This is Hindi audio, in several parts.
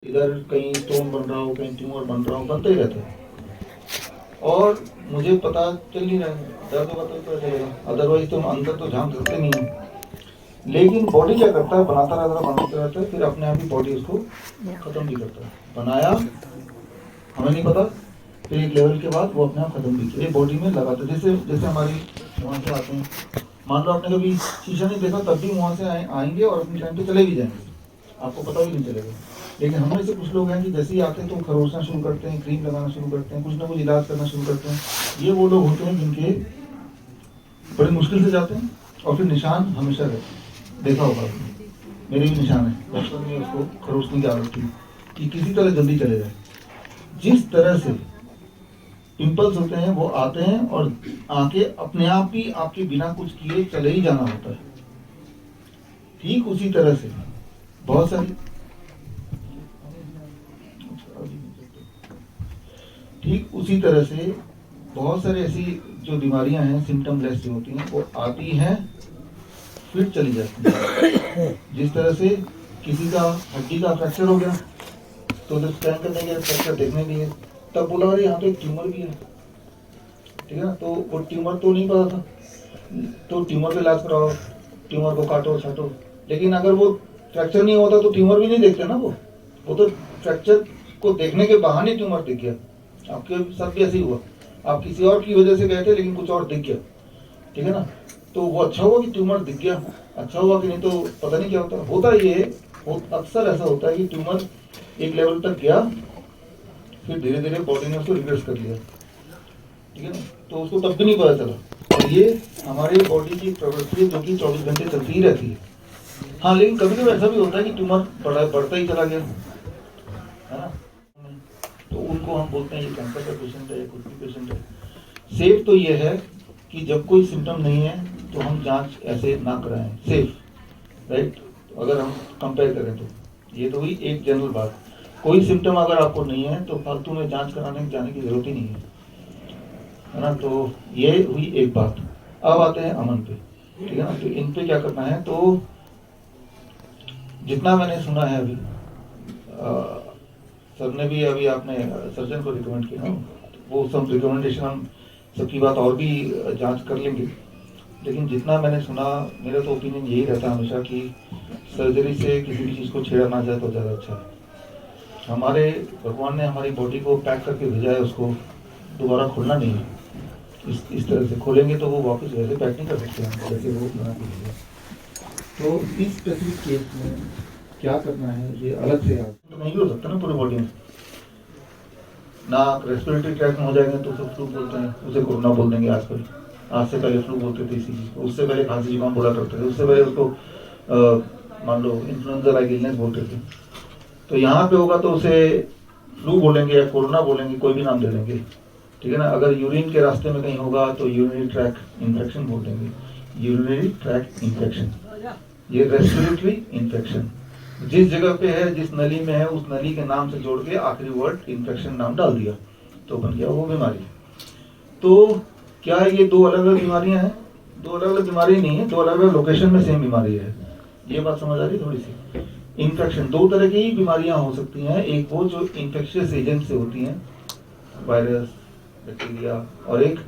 इधर कहीं स्टोन बन रहा हो, कहीं ट्यूमर बन रहा हो, बनता ही रहता है और मुझे पता चल नहीं रहा है। दर्द होगा तो पता चलेगा, अदरवाइज तो हम अंदर तो झांक सकते नहीं है। लेकिन बॉडी क्या करता है, बनाता रहता है, फिर अपने आप ही बॉडी उसको खत्म भी करता है। बनाया हमें नहीं पता, फिर एक लेवल के बाद वो अपने आप खत्म भी किया बॉडी में लगाता है। जैसे जैसे हमारी वहाँ से आते हैं, मान लो आपने कभी शीशा नहीं देखा, तब भी वहाँ से आएंगे और अपने टाइम पे चले भी जाएंगे, आपको पता भी नहीं चलेगा। लेकिन हम में से कुछ लोग हैं कि जैसे ही आते हैं तो खरोचना शुरू करते हैं, क्रीम लगाना शुरू करते हैं, कुछ ना कुछ इलाज करना शुरू करते हैं। ये वो लोग होते हैं जिनके बड़ी मुश्किल से जाते हैं और फिर निशान हमेशा रहते हैं। देखा होगा आपने, मेरे भी निशान है, बचपन में उसको खरोचने की आदत थी कि किसी तरह जल्दी चले जाए। जिस तरह से पिंपल्स होते हैं वो आते हैं और आके अपने आप ही आपके बिना कुछ किए चले ही जाना होता है। ठीक उसी तरह से बहुत सारी ठीक उसी तरह से बहुत सारी ऐसी जो बीमारियां हैं सिम्टमलेस जो होती हैं, वो आती हैं फिर चली जाती हैं। जिस तरह से किसी का हड्डी का फ्रैक्चर हो गया तो जब स्कैन करने गए, फ्रैक्चर देखने लिए, तब बोला अरे यहाँ पे एक ट्यूमर भी है, ठीक है ना। तो वो ट्यूमर तो नहीं पता था, तो ट्यूमर का इलाज कराओ, ट्यूमर को काटो छाटो। लेकिन अगर वो फ्रैक्चर नहीं होता तो ट्यूमर भी नहीं देखते ना। वो तो फ्रैक्चर को देखने के बहाने ट्यूमर दिख गया। आपके साथ भी ऐसे ही हुआ, आप किसी और की वजह से गए थे लेकिन कुछ और दिख गया, ठीक है ना। तो वो अच्छा हुआ कि ट्यूमर दिख गया, अच्छा हुआ कि नहीं तो पता नहीं क्या होता ये अक्सर ऐसा होता है कि ट्यूमर एक लेवल तक गया, फिर धीरे धीरे बॉडी ने उसको रिग्रेस कर लिया, ठीक है ना। तो उसको तब भी नहीं पता चला। और ये हमारी बॉडी की प्रवृत्ति है जो कि 24 घंटे चलती ही रहती है। हाँ, लेकिन कभी कभी ऐसा भी होता है कि ट्यूमर बढ़ता ही चला गया, है ना। तो उनको हम बोलते हैं ये कैंसर का पेशेंट है, कुछ भी पेशेंट है। सेफ तो ये है कि जब कोई सिम्टम नहीं है तो हम जांच ऐसे ना कराएं, सेफ, राइट। अगर हम कंपेयर करें तो ये तो हुई एक जनरल बात। कोई सिम्टम अगर आपको नहीं है तो फालतू में जांच कराने जाने की जरूरत ही नहीं है ना। तो ये हुई एक बात। अब आते हैं अमन पे, ठीक है ना। तो इन पे क्या करना है, तो जितना मैंने सुना है अभी, सर ने भी अभी आपने सर्जन को रिकमेंड किया, वो सब रिकमेंडेशन हम सबकी बात और भी जांच कर लेंगे। लेकिन जितना मैंने सुना, मेरा तो ओपिनियन यही रहता है हमेशा कि सर्जरी से किसी भी चीज़ को छेड़ा ना जाए तो ज़्यादा अच्छा है। हमारे भगवान ने हमारी बॉडी को पैक करके भेजा है, उसको दोबारा खोलना नहीं है। इस तरह से खोलेंगे तो वो वापस वैसे पैक नहीं कर सकते हम जैसे वो बना के भेजा। तो इस स्पेसिफिक केस में क्या करना है ये अलग से तो नहीं हो सकता ना पूरी बॉडी में। नाक रेस्पिरेटरी ट्रैक में हो जाएंगे तो सब फ्लू बोलते हैं, उसे कोरोना बोल देंगे आजकल। आज से पहले फ्लू बोलते थे इसी चीज को, उससे पहले खांसी जुकाम बोला करते थे, उससे पहले उसको मान लो इन्फ्लुएंजा लाइक इलनेस बोलते थे। तो यहाँ पे होगा तो उसे फ्लू बोलेंगे या कोरोना बोलेंगे, कोई भी नाम दे देंगे, ठीक है ना। अगर यूरिन के रास्ते में कहीं होगा तो यूरिनरी ट्रैक इन्फेक्शन बोल देंगे, यूरिनरी ट्रैक इन्फेक्शन। ये रेस्पिरेटरी इन्फेक्शन जिस जगह पे है, जिस नली में है, उस नली के नाम से जोड़ के आखिरी वर्ड इन्फेक्शन नाम डाल दिया तो बन गया वो बीमारी। तो क्या है, ये दो अलग अलग बीमारियां हैं? दो अलग अलग बीमारी नहीं है, दो अलग अलग लोकेशन में सेम बीमारी है। ये बात समझ आ रही थोड़ी सी। इन्फेक्शन दो तरह की बीमारियां हो सकती हैं, एक वो जो इन्फेक्शियस एजेंट से होती हैं, वायरस, बैक्टीरिया, और एक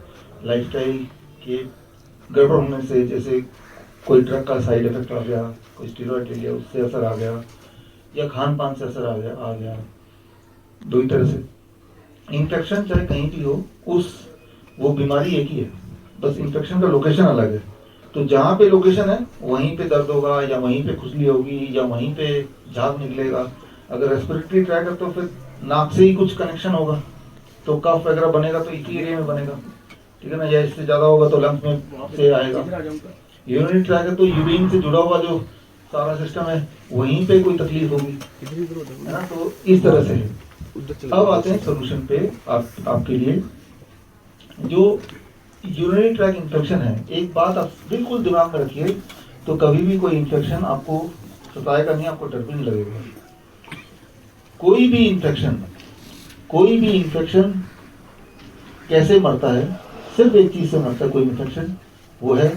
लाइफस्टाइल के गड़बड़ होने से, जैसे कोई ड्रग का साइड इफेक्ट आ गया, कोई स्टेरॉइड ले लिया उससे असर आ गया, या खान पान से असर आ गया। दो ही तरह से इन्फेक्शन चाहे कहीं भी हो, वो बीमारी एक ही है, बस इन्फेक्शन का लोकेशन अलग है। तो जहाँ पे लोकेशन है वहीं पे दर्द होगा, या वहीं पे खुजली होगी, या वहीं पे झाग निकलेगा। अगर रेस्पिरेटरी ट्रैक है तो फिर नाक से ही कुछ कनेक्शन होगा, तो कफ वगैरह बनेगा तो इसी एरिया में बनेगा, ठीक है ना। या इससे ज्यादा होगा तो लंग्स में से आएगा। यूरिनरी ट्रैक है तो यूरिन से जुड़ा हुआ जो सारा सिस्टम है वहीं पे कोई तकलीफ होगी, है ना। तो इस तरह से है। अब आते हैं सोल्यूशन पे आपके लिए। जो यूरिनरी ट्रैक इन्फेक्शन है, एक बात आप बिल्कुल दिमाग में रखिए, तो कभी भी कोई इन्फेक्शन आपको सताएगा नहीं, आपको डर भी नहीं लगेगा। कोई भी इन्फेक्शन कैसे मरता है? सिर्फ एक चीज से मरता है कोई इन्फेक्शन, वो है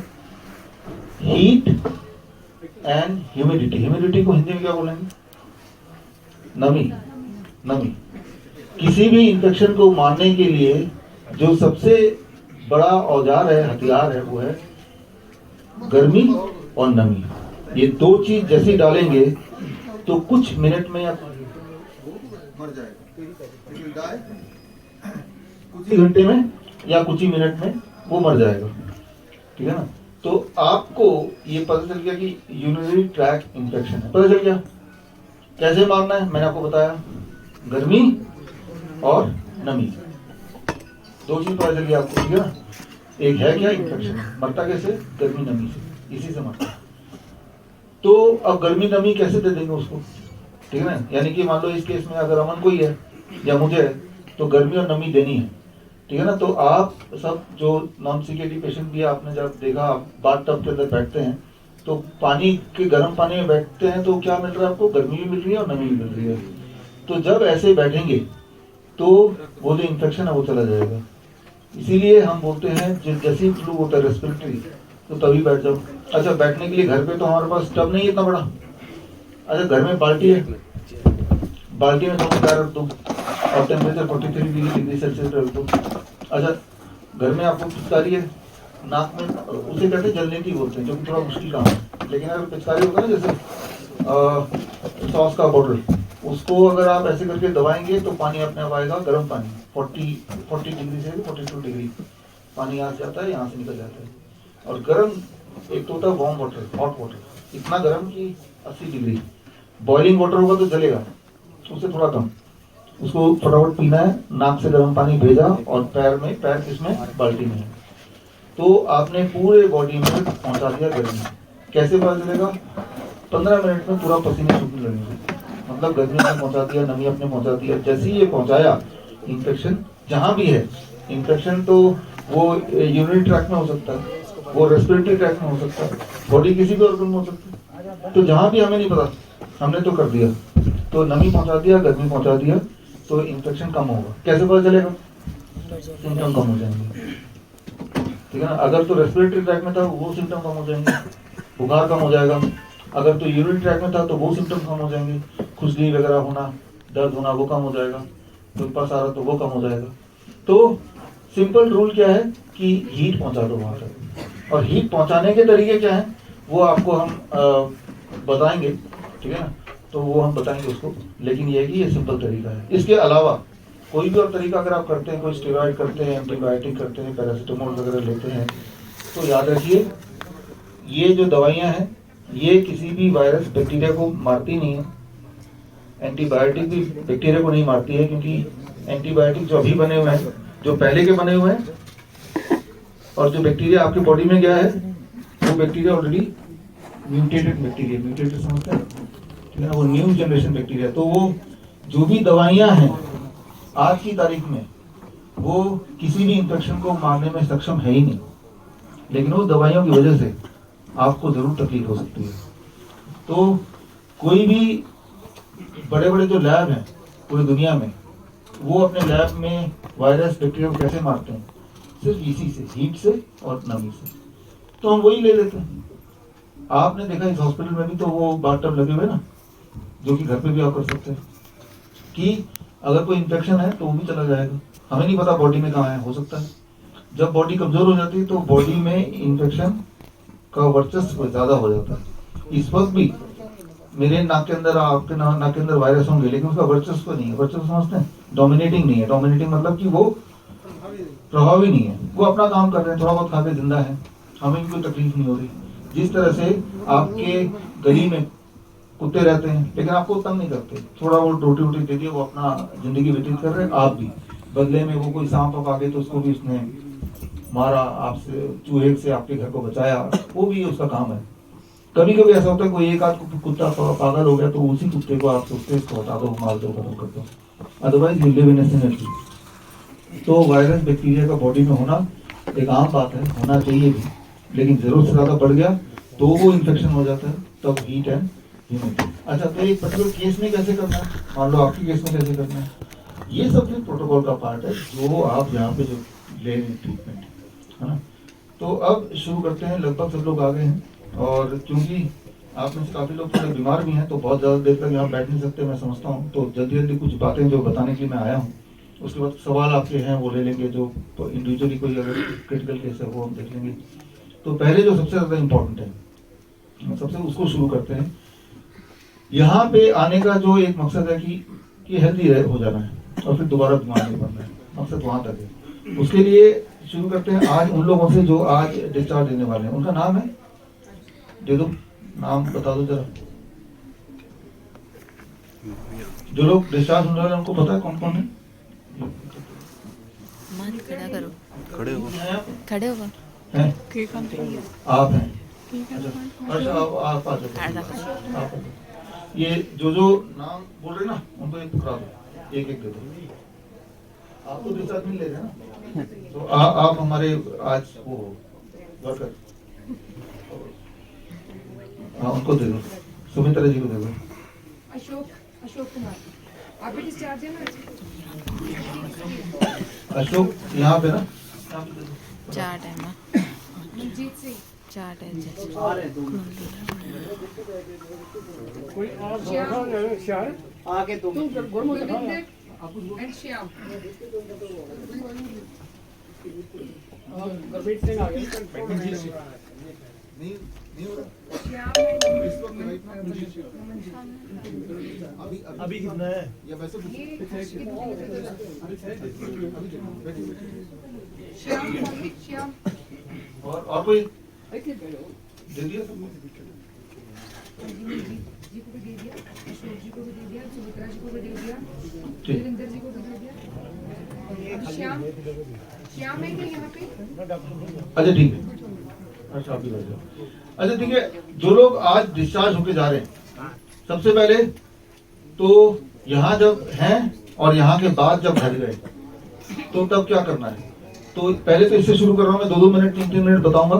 हीट एंड ह्यूमिडिटी। ह्यूमिडिटी को हिंदी में क्या बोलेंगे? नमी। नमी। किसी भी इन्फेक्शन को मारने के लिए जो सबसे बड़ा औजार है, हथियार है, वो है गर्मी और नमी। ये दो चीज जैसे डालेंगे तो कुछ मिनट में या मर जाएगा, कुछ ही घंटे में या कुछ ही मिनट में वो मर जाएगा, ठीक है ना। तो आपको ये पता चल गया कि यूरिनरी ट्रैक्ट इन्फेक्शन है, पता चल गया कैसे मारना है, मैंने आपको बताया, गर्मी और नमी, दो चीज पता चल गया आपको, ठीक है ना। एक है क्या इन्फेक्शन, मरता कैसे, गर्मी नमी से, इसी से मरता है। तो अब गर्मी नमी कैसे दे देंगे उसको, ठीक है ना। यानी कि मान लो इस केस में अगर अमन को ही है या मुझे है तो गर्मी और नमी देनी है, ठीक है ना। तो आप सब जो नॉन सीकेडी पेशेंट भी आपने जब देखा, आप बाथ टब के अंदर बैठते हैं तो पानी के गर्म पानी में बैठते हैं तो क्या मिल रहा है आपको, गर्मी भी मिल रही है और नमी भी मिल रही है। तो जब ऐसे बैठेंगे तो वो जो इन्फेक्शन है वो चला जाएगा। इसीलिए हम बोलते हैं जैसे ही फ्लू होता है रेस्पिरेटरी तो तभी बैठ जाओ। अच्छा, बैठने के लिए घर पे तो हमारे पास टब नहीं है इतना बड़ा। अच्छा, घर में बाल्टी है, बाल्टी में दोनों पैर रख दो और टेम्परेचर 43 डिग्री सेल्सियस रख दो। अच्छा, घर में आपको पिचकारी है, नाक में, उसे कहते हैं जलनेती बोलते हैं, जो कि थोड़ा मुश्किल काम है। लेकिन अगर पिचकारी होता है ना जैसे सॉस का बॉटल, उसको अगर आप ऐसे करके दबाएंगे तो पानी अपने आप आएगा, गर्म पानी 40 डिग्री से 42 डिग्री पानी यहाँ से आता है, यहाँ से निकल जाता है। और गर्म एक तो होता है वार्म वाटर, हॉट वाटर, इतना गर्म कि 80 डिग्री। बॉइलिंग वाटर होगा तो जलेगा, उससे थोड़ा कम, उसको फटाफट पीना है। नाक से गर्म पानी भेजा और पैर किसमें, बाल्टी में। तो आपने पूरे बॉडी में पहुंचा दिया गर्मी। कैसे पता चलेगा, 15 मिनट में पूरा पसीने छूटने लगेंगे, मतलब गर्मी ने पहुंचा दिया, नमी अपने पहुंचा दिया। जैसे ही ये पहुंचाया, इन्फेक्शन जहां भी है, इन्फेक्शन तो वो यूरिनरी ट्रैक्ट में हो सकता है, वो रेस्पिरेटरी ट्रैक्ट में हो सकता है, बॉडी किसी भी ऑर्गन में हो सकता है। तो जहां भी हमें नहीं पता, हमने तो कर दिया, तो नमी पहुंचा दिया, गर्मी पहुंचा दिया, तो इन्फेक्शन कम होगा। कैसे पता चलेगा, सिम्टम कम हो जाएंगे, ठीक है ना। अगर तो रेस्पिरेटरी ट्रैक में था वो सिम्टम कम हो जाएंगे, बुखार कम हो जाएगा। अगर तो यूरिनरी ट्रैक में था तो वो सिम्टम कम हो जाएंगे, खुजली वगैरह होना, दर्द होना वो कम हो जाएगा, तो पास आ रहा तो वो कम हो जाएगा। तो सिंपल रूल क्या है कि हीट पहुंचा दो वहां तक। और हीट पहुंचाने के तरीके क्या है वो आपको हम बताएंगे, ठीक है ना। तो वो हम बताएंगे उसको, लेकिन ये है कि ये सिंपल तरीका है। इसके अलावा कोई भी और तरीका अगर आप करते हैं, कोई स्टेरॉइड करते हैं, एंटीबायोटिक करते हैं, पैरासीटामोल वगैरह लेते हैं, तो याद रखिए ये जो दवाइयाँ हैं ये किसी भी वायरस बैक्टीरिया को मारती नहीं है। एंटीबायोटिक भी बैक्टीरिया को नहीं मारती है, क्योंकि एंटीबायोटिक जो अभी बने हुए हैं, जो पहले के बने हुए हैं, और जो बैक्टीरिया आपके बॉडी में गया है वो bacteria already mutated bacteria, mutated समझते हैं, ठीक है ना, वो न्यू जनरेशन बैक्टीरिया। तो वो जो भी दवाइयाँ हैं आज की तारीख में वो किसी भी इन्फेक्शन को मारने में सक्षम है ही नहीं, लेकिन उस दवाइयों की वजह से आपको जरूर तकलीफ हो सकती है। तो कोई भी बड़े बड़े जो लैब हैं पूरी दुनिया में, वो अपने लैब में वायरस बैक्टीरिया को कैसे मारते हैं, सिर्फ इसी से, हीट से और नमी से। तो हम वही ले लेते हैं। आपने देखा इस हॉस्पिटल में भी तो वो बाथटब लगे हुए ना, जो कि घर पे भी आप कर सकते हैं, कि अगर कोई इन्फेक्शन है तो वो भी चला जाएगा। हमें नहीं पता बॉडी में कहाँ है, हो सकता है जब बॉडी कमजोर हो जाती है तो बॉडी में इन्फेक्शन का वर्चस्व ज्यादा हो जाता है। इस वक्त भी मेरे नाक के अंदर, आपके नाक के अंदर वायरस होंगे, लेकिन उसका वर्चस्व नहीं है। वर्चस्व समझते हैं, डोमिनेटिंग नहीं है। डोमिनेटिंग मतलब कि वो प्रभावी नहीं है, वो अपना काम कर रहे हैं, थोड़ा बहुत खा के जिंदा है, हमें भी कोई तकलीफ नहीं हो रही। जिस तरह से आपके गली में कुत्ते रहते हैं लेकिन आपको तंग नहीं करते, थोड़ा वो रोटी वोटी दे दिए, वो अपना जिंदगी व्यतीत कर रहे हैं, आप भी बदले में वो कोई सांप आ गए तो उसको भी उसने मारा, आपसे चूहे से आपके घर को बचाया, वो भी उसका काम है। कभी कभी ऐसा होता है कोई एक आध कुत्ता पागल हो गया तो उसी कुत्ते को आप सोचते इसको हटा दो, मार दो, खत्म कर दो, otherwise you live in scenario. तो वायरस बैक्टीरिया का बॉडी में होना एक आम बात है, होना चाहिए भी, लेकिन जरूरत से ज्यादा बढ़ गया तो वो इन्फेक्शन हो जाता है, तब हीट एंड ह्यूमिडिटी। अच्छा, तो एक पर्टिकुलर केस में कैसे करना है, मान लो आपके केस में कैसे करना है, ये सब भी प्रोटोकॉल का पार्ट है जो आप यहाँ पे जो ले रहे हैं ट्रीटमेंट, है ना। तो अब शुरू करते हैं, लगभग सब लोग आ गए हैं, और क्योंकि आप में से काफ़ी लोग थोड़े बीमार भी हैं, तो बहुत ज़्यादा देर तक यहाँ बैठ नहीं सकते, मैं समझता हूँ। तो जल्दी जल्दी कुछ बातें जो बताने के लिए मैं आया हूँ, उसके बाद सवाल आपके हैं वो ले लेंगे, जो इंडिविजुअली कोई अगर क्रिटिकल केस है वो हम देख लेंगे। तो पहले जो सबसे ज़्यादा इम्पोर्टेंट है, सबसे उसको शुरू करते हैं। यहाँ पे आने का जो एक मकसद है कि हेल्दी हो जाना है और फिर दोबारा बीमार नहीं पड़ना है, मकसद वहाँ तक है। उसके लिए शुरू करते हैं आज उन लोगों से जो आज डिस्चार्ज देने वाले हैं। उनका नाम है, दे दो नाम, बता दो जरा। जो लोग डिस्चार्ज होने वाले उनको पता है कौन कौन है? खड़ा करो, खड़े हो, खड़े हो हैं? आप हैं? अच्छा, आप आ जाओ। ये जो नाम बोल रहे ना उनको एक पकड़ा दो, एक एक दे दो। आप तो डिस्चार्ज नहीं ले रहे ना, तो आप हमारे आज वो वर्कर, हाँ उनको दे दो। सुमित्रा जी को दे दो। अशोक कुमार, आप भी डिस्चार्ज है ना? अशोक यहाँ पे ना, 4 टाइम मंजीत सिंह, 4 टाइम आगे तुम रविंदर एंड श्याम। गुरमीत सिंह आ गए। अभी कितना है? या वैसे श्याम और कोई दे दिया सब? जी को भी दे दिया, अशोक जी को भी दे दिया, सुमित्रा जी को भी दे दिया, ठीक। रविंदर जी को भी दे दिया। श्याम है क्या यहाँ पे? अच्छा ठीक है, अच्छा आप भी बैठ जाओ। अच्छा ठीक है, जो लोग आज डिस्चार्ज होके जा रहे हैं, सबसे पहले तो यहाँ जब हैं और यहाँ के बाद जब घर गए तो तब क्या करना है। तो पहले तो इससे शुरू कर रहा हूँ मैं, 2-2 मिनट 3-3 मिनट बताऊंगा,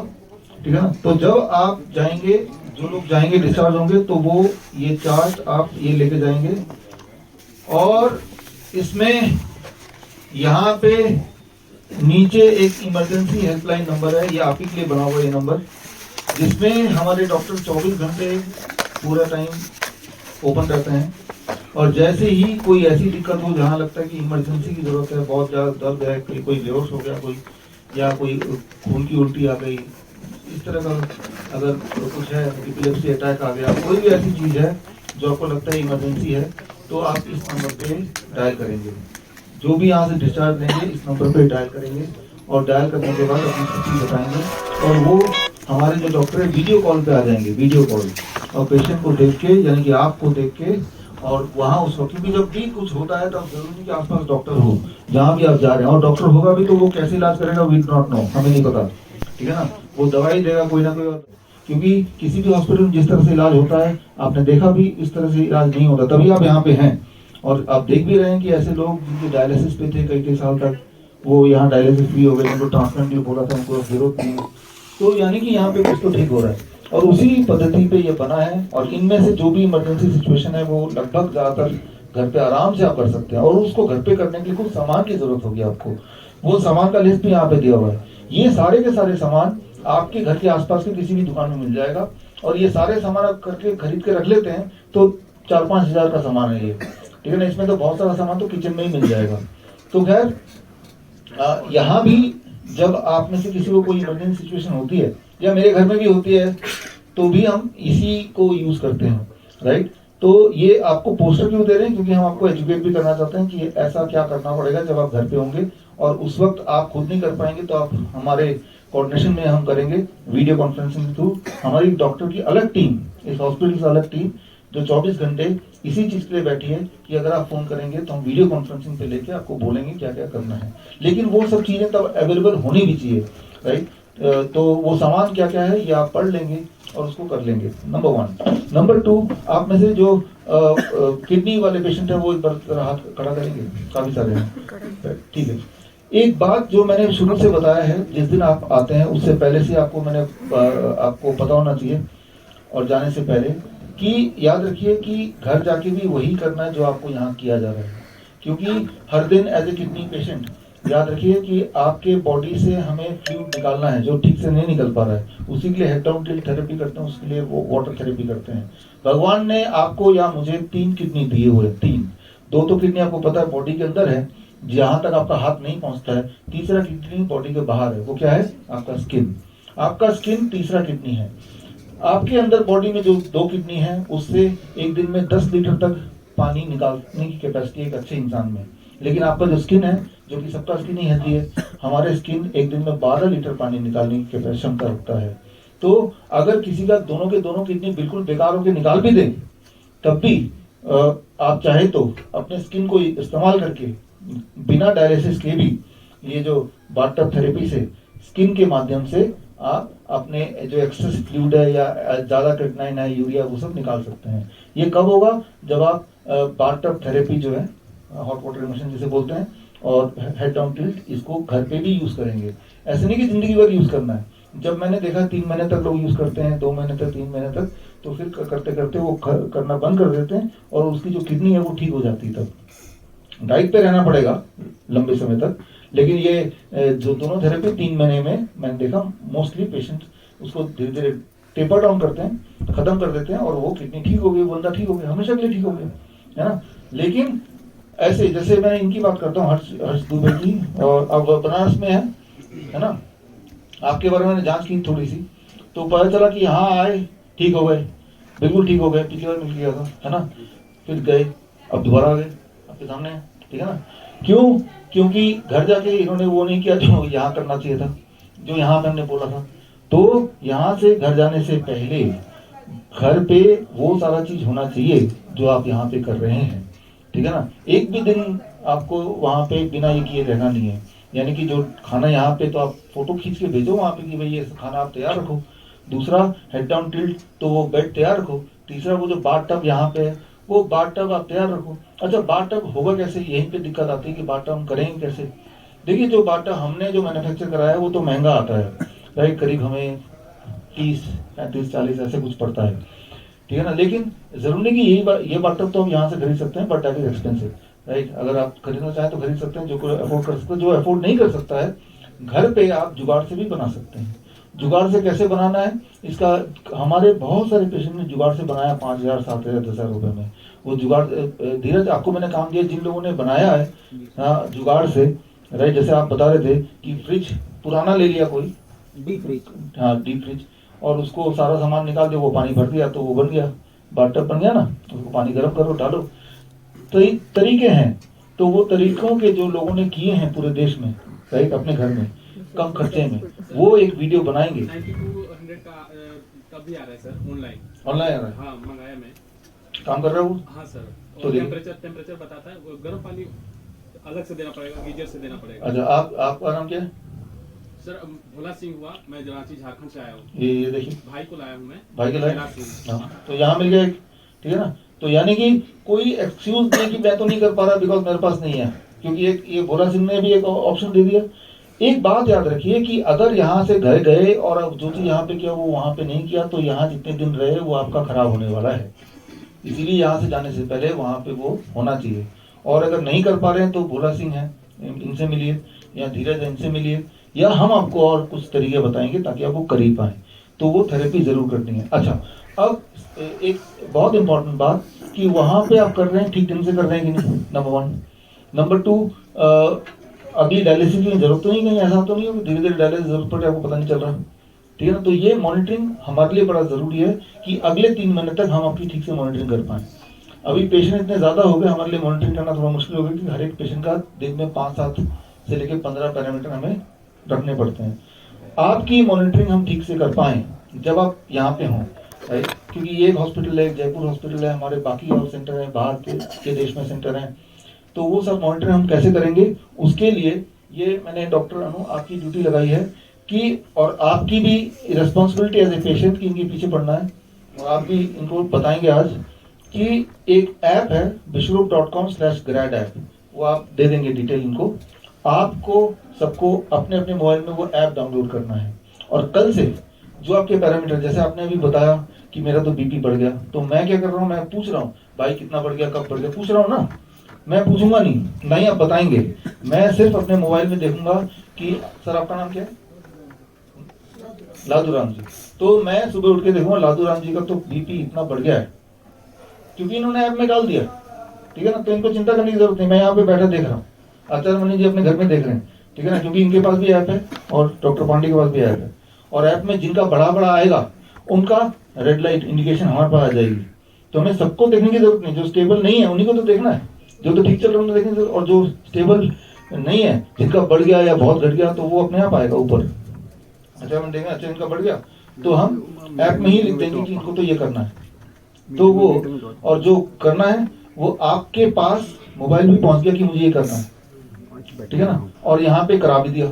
ठीक है ना। तो जब आप जाएंगे, जो लोग जाएंगे डिस्चार्ज होंगे, तो वो ये चार्ट आप ये लेके जाएंगे और इसमें यहाँ पे नीचे एक इमरजेंसी हेल्पलाइन नंबर है, ये आप ही के लिए बना हुआ ये नंबर, जिसमें हमारे डॉक्टर 24 घंटे पूरा टाइम ओपन रहते हैं। और जैसे ही कोई ऐसी दिक्कत हो जहाँ लगता है कि इमरजेंसी की जरूरत है, बहुत ज़्यादा दर्द है, कोई बेहोश हो गया कोई, या कोई खून की उल्टी आ गई, इस तरह का अगर कुछ है, एपिलेप्सी अटैक आ गया, कोई भी ऐसी चीज़ है जो आपको लगता है इमरजेंसी है, तो आप इस नंबर पे डायल करेंगे। जो भी यहाँ से डिस्चार्ज लेंगे इस नंबर पे डायल करेंगे और डायल करने के बाद अपनी स्थिति बताएंगे और वो हमारे जो डॉक्टर है वीडियो कॉल पे आ जाएंगे, वीडियो कॉल, और पेशेंट को देख के, यानी कि आपको देख के, और वहाँ उस वक्त, क्योंकि जब भी कुछ होता है तब जरूरी नहीं कि आसपास डॉक्टर हो, जहाँ भी आप जा रहे हैं, और डॉक्टर होगा भी तो वो कैसे इलाज करेगा वी डू नॉट नो, हमें नहीं पता, ठीक है ना। वो दवाई देगा कोई ना कोई, क्योंकि किसी भी हॉस्पिटल में जिस तरह से इलाज होता है आपने देखा भी, इस तरह से इलाज नहीं होता, तभी आप यहाँ पे हैं। और आप देख भी रहे हैं कि ऐसे लोग जिनके डायलिसिस पे थे कई साल तक, वो यहाँ डायलिसिस फ्री हो गए, उनको ट्रांसप्लांट बोला था, उनको जरूरत नहीं है, तो यानी कि यहाँ पे कुछ तो ठीक हो रहा है। और उसी पद्धति पे ये बना है, और इनमें से जो भी इमरजेंसी सिचुएशन है वो लगभग ज़्यादातर घर पे आराम से आप कर सकते हैं। और उसको घर पे करने के लिए कुछ सामान की जरूरत होगी आपको, वो सामान का लिस्ट भी यहाँ पे दिया हुआ है। ये सारे के सारे सामान आपके घर के आसपास की किसी भी दुकान में मिल जाएगा, और ये सारे सामान आप करके खरीद के रख लेते हैं तो 4-5 हज़ार का सामान है ये, ठीक है ना। इसमें तो बहुत सारा सामान तो किचन में ही मिल जाएगा। तो खैर यहाँ भी जब आप में से किसी को कोई इमरजेंसी सिचुएशन होती है, या मेरे घर में भी होती है, तो भी हम इसी को यूज करते हैं, राइट। तो ये आपको पोस्टर क्यों दे रहे हैं, क्योंकि हम आपको एजुकेट भी करना चाहते हैं कि ऐसा क्या करना पड़ेगा जब आप घर पे होंगे, और उस वक्त आप खुद नहीं कर पाएंगे तो आप हमारे कोऑर्डिनेशन में हम करेंगे वीडियो कॉन्फ्रेंसिंग के थ्रू। हमारी डॉक्टर की अलग टीम, इस हॉस्पिटल की अलग टीम जो 24 घंटे इसी चीज के लिए बैठी है कि अगर आप फोन करेंगे तो हम वीडियो कॉन्फ्रेंसिंग पे लेके आपको बोलेंगे क्या क्या करना है। लेकिन वो सब चीजें तब अवेलेबल होनी भी चाहिए, राइट। तो वो सामान क्या क्या है ये आप पढ़ लेंगे और उसको कर लेंगे, नंबर 1। नंबर 2, आप में से जो किडनी वाले पेशेंट है वो एक बार हाथ खड़ा करेंगे, काफी सारे हैं, ठीक है। एक बात जो मैंने शुरू से बताया है, जिस दिन आप आते हैं उससे पहले से आपको मैंने आपको पता होना चाहिए, और जाने से पहले कि याद रखिए कि घर जाके भी वही करना है जो आपको यहाँ किया जा रहा है। क्योंकि हर दिन एज ए किडनी पेशेंट याद रखिए कि आपके बॉडी से हमें फ्लूइड निकालना है जो ठीक से नहीं निकल पा रहा है, उसी के लिए हेड डाउन टिल्ट थेरेपी करते हैं, उसके लिए वो वाटर थेरेपी करते हैं। भगवान ने आपको या मुझे 3 किडनी दिए हुए, 3, 2 तो किडनी आपको पता है बॉडी के अंदर है जहां तक आपका हाथ नहीं पहुंचता है, तीसरा किडनी बॉडी के बाहर है, वो क्या है? आपका स्किन। आपका स्किन तीसरा किडनी है। आपके अंदर बॉडी में जो 2 किडनी है उससे एक दिन में 10 लीटर तक पानी निकालने की कैपेसिटी एक अच्छे इंसान में। लेकिन आपका जो स्किन है, जो कि सबका स्किन ही होती है, हमारे स्किन एक दिन में 12 लीटर पानी निकालने की क्षमता रखता है। तो अगर किसी का दोनों के दोनों किडनी बिल्कुल बेकार होकर निकाल भी दे, तब भी आप चाहे तो अपने स्किन को इस्तेमाल करके बिना डायलिसिस के भी ये जो बाथटब थेरेपी से स्किन के माध्यम से आप अपने जो एक्सेस फ्लूइड है या ज्यादा क्रिएटिनिन है, यूरिया, वो सब निकाल सकते हैं। ये कब होगा? जब आप बाथटब थेरेपी जो है, हॉट वाटर इमर्शन जिसे बोलते हैं, और हेड डाउन टिल्ट, इसको घर पे भी यूज करेंगे। ऐसे नहीं कि जिंदगी भर यूज करना है। जब मैंने देखा 3 महीने तक लोग यूज करते हैं, 2 महीने तक, 3 महीने तक, तो फिर करते करते वो करना बंद कर देते हैं और उसकी जो किडनी है वो ठीक हो जाती है। तब डाइट पे रहना पड़ेगा लंबे समय तक, लेकिन ये जो दोनों थेरेपी 3 महीने में मैंने देखा मोस्टली पेशेंट उसको धीरे धीरे टेपर डाउन करते हैं, खत्म कर देते हैं, और वो किडनी ठीक हो गई, बंदा ठीक हो गया, हमेशा के लिए ठीक हो गया, है ना। लेकिन ऐसे जैसे मैं इनकी बात करता हूँ, हर्ष दुबे की, और अब बनारस में है ना, आपके बारे में मैंने जांच की थोड़ी सी, तो पता चला कि यहाँ आए, ठीक हो गए, बिल्कुल ठीक हो गए, पिछली बार मिल गया था, है ना, फिर गए, अब दोबारा आ गए, आपके सामने, ठीक है ना। क्यों? क्योंकि घर जाके इन्होंने वो नहीं किया जो यहाँ करना चाहिए था, जो यहाँ पे हमने बोला था। तो यहाँ से घर जाने से पहले घर पे वो सारा चीज होना चाहिए जो आप यहाँ पे कर रहे हैं, ठीक है ना। एक भी दिन आपको वहाँ पे बिना ये किए रहना नहीं है। यानी कि जो खाना यहाँ पे, तो आप फोटो खींच के भेजो वहाँ पे कि भाई ये खाना आप तैयार रखो। दूसरा, हेड डाउन टिल्ट, तो वो बेड तैयार रखो। तीसरा, वो जो बाथटब यहाँ पे है, वो बाथटब आप तैयार रखो। अच्छा, बाथटब होगा कैसे? यहीं पे दिक्कत आती है कि बाथटब हम करेंगे कैसे। देखिए, जो बाथटब हमने जो मैन्युफैक्चर कराया है वो तो महंगा आता है, राइट, करीब हमें 30, 35, 40 ऐसे कुछ पड़ता है, ठीक है ना। लेकिन जरूरी नहीं कि ये बाथटब तो हम यहाँ से खरीद सकते हैं, but that is expensive, right. अगर आप खरीदना चाहें तो खरीद सकते हैं, जो कोई अफोर्ड कर सकते हैं। जो अफोर्ड नहीं कर सकता है, घर पे आप जुगाड़ से भी बना सकते हैं। जुगाड़ से कैसे बनाना है, इसका हमारे बहुत सारे पेशेंट ने जुगाड़ से बनाया 5,000, 7,000, 10,000 रुपए में। वो जुगाड़, धीरज आपको मैंने काम दिया, जिन लोगों ने बनाया है जुगाड़ से, राइट, जैसे आप बता रहे थे कि फ्रिज पुराना ले लिया कोई, डीप फ्रिज, हाँ डीप फ्रिज, और उसको सारा सामान निकाल दिया, वो पानी भर दिया, तो वो बन गया, बाथटब बन गया ना। उसको पानी गर्म करो, डालो, तो ये तरीके हैं। तो वो तरीकों के जो लोगों ने किए हैं पूरे देश में, राइट, अपने घर में कम खर्चे में, वो एक वीडियो बनाएंगे। 9200 का तब भी आ रहा है सर, ऑनलाइन आ रहा है, हाँ, मंगाया मैं, काम कर रहा है वो। हाँ सर, तो और टेम्परेचर बताता है, वो गर्म पानी अलग से देना पड़ेगा, गीजर से देना पड़ेगा। अच्छा, आपका नाम क्या है? सर भोला सिंह हुआ, मैं रांची झारखंड से आया हूँ। ये देखिए, भाई को लाया हूँ मैं, भाई के लाए, भोला सिंह। हाँ, तो यहाँ मिल गया एक, ठीक है ना। तो यानी कि कोई एक्सक्यूज नहीं कि मैं तो नहीं कर पा रहा बिकॉज मेरे पास नहीं है, क्योंकि एक ये भोला सिंह ने भी एक ऑप्शन दे दिया। एक बात याद रखिए कि अगर यहाँ से घर गए और अब जो चीज यहाँ पे किया वो वहाँ पे नहीं किया, तो यहाँ जितने दिन रहे वो आपका खराब होने वाला है। इसीलिए यहाँ से जाने से पहले वहाँ पे वो होना चाहिए। और अगर नहीं कर पा रहे हैं तो भोला सिंह है, इनसे मिलिए, या धीरज है, इनसे मिलिए, या हम आपको और कुछ तरीके बताएंगे ताकि आप वो कर ही पाए। तो वो थेरेपी जरूर करनी है। अच्छा, अब एक बहुत इंपॉर्टेंट बात कि वहाँ पे आप कर रहे हैं, ठीक ढंग से कर रहे हैं कि नहीं, नंबर 1। नंबर 2, अभी डायलिसिस की जरूरत तो नहीं, कहीं ऐसा तो नहीं है धीरे धीरे डायलिसिस जरूरत पड़े, आपको पता नहीं चल रहा, ठीक है ना। तो ये मॉनिटरिंग हमारे लिए बड़ा जरूरी है कि अगले 3 महीने तक हम आपकी ठीक से मॉनिटरिंग कर पाए। अभी पेशेंट इतने ज्यादा हो गए, हमारे लिए मॉनिटरिंग करना थोड़ा मुश्किल हो गया, कि हर एक पेशेंट का दिन में 5-7 से लेकर 15 पैरामीटर हमें रखने पड़ते हैं। आपकी मॉनिटरिंग हम ठीक से कर पाए जब आप यहाँ पे हों, राइट, क्योंकि ये एक हॉस्पिटल है, जयपुर हॉस्पिटल है, हमारे बाकी और सेंटर हैं, बाहर के देश में सेंटर हैं, तो वो सब मॉनिटरिंग हम कैसे करेंगे, उसके लिए ये मैंने डॉक्टर अनु आपकी ड्यूटी लगाई है कि, और आपकी भी रिस्पॉन्सिबिलिटी एज ए पेशेंट की इनके पीछे पड़ना है। और आप भी इनको बताएंगे आज कि एक ऐप है विश्वरूप.com/grad ऐप, वो आप दे देंगे डिटेल इनको। आपको सबको अपने अपने मोबाइल में वो ऐप डाउनलोड करना है, और कल से जो आपके पैरामीटर, जैसे आपने अभी बताया कि मेरा तो बीपी बढ़ गया, तो मैं क्या कर रहा हूँ, मैं पूछ रहा हूँ भाई कितना बढ़ गया, कब बढ़ गया, पूछ रहा हूँ ना, मैं पूछूंगा नहीं, नहीं आप बताएंगे। मैं सिर्फ अपने मोबाइल में देखूंगा कि सर आपका नाम क्या है, लादूराम जी, तो मैं सुबह उठ के देखूंगा लादूराम जी का तो बीपी इतना बढ़ गया है, क्योंकि इन्होंने ऐप में डाल दिया, ठीक है ना। तो इनको चिंता करने की जरूरत नहीं, मैं यहाँ पे बैठा देख रहा हूँ, आचार्य मणि जी अपने घर में देख रहे हैं, ठीक है ना, क्योंकि इनके पास भी ऐप है और डॉक्टर पांडे के पास भी ऐप है, और ऐप में जिनका बड़ा बड़ा आएगा उनका रेड लाइट इंडिकेशन हमारे पास आ जाएगी। तो हमें सबको देखने की जरूरत नहीं, जो स्टेबल नहीं है उन्हीं को तो देखना है, जो तो ठीक चल रहा है उन्हें देखने की जरूरत, और जो स्टेबल नहीं है, जिनका बढ़ गया या बहुत घट गया, तो वो अपने आप आएगा ऊपर। अच्छा हम देखें, अच्छा इनका बढ़ गया तो हम ऐप में ही लिख देंगे कि इनको तो ये करना है, तो वो और जो करना है वो आपके पास मोबाइल भी पहुंच गया कि मुझे ये करना है, ठीक है ना, और यहाँ पे करा भी दिया,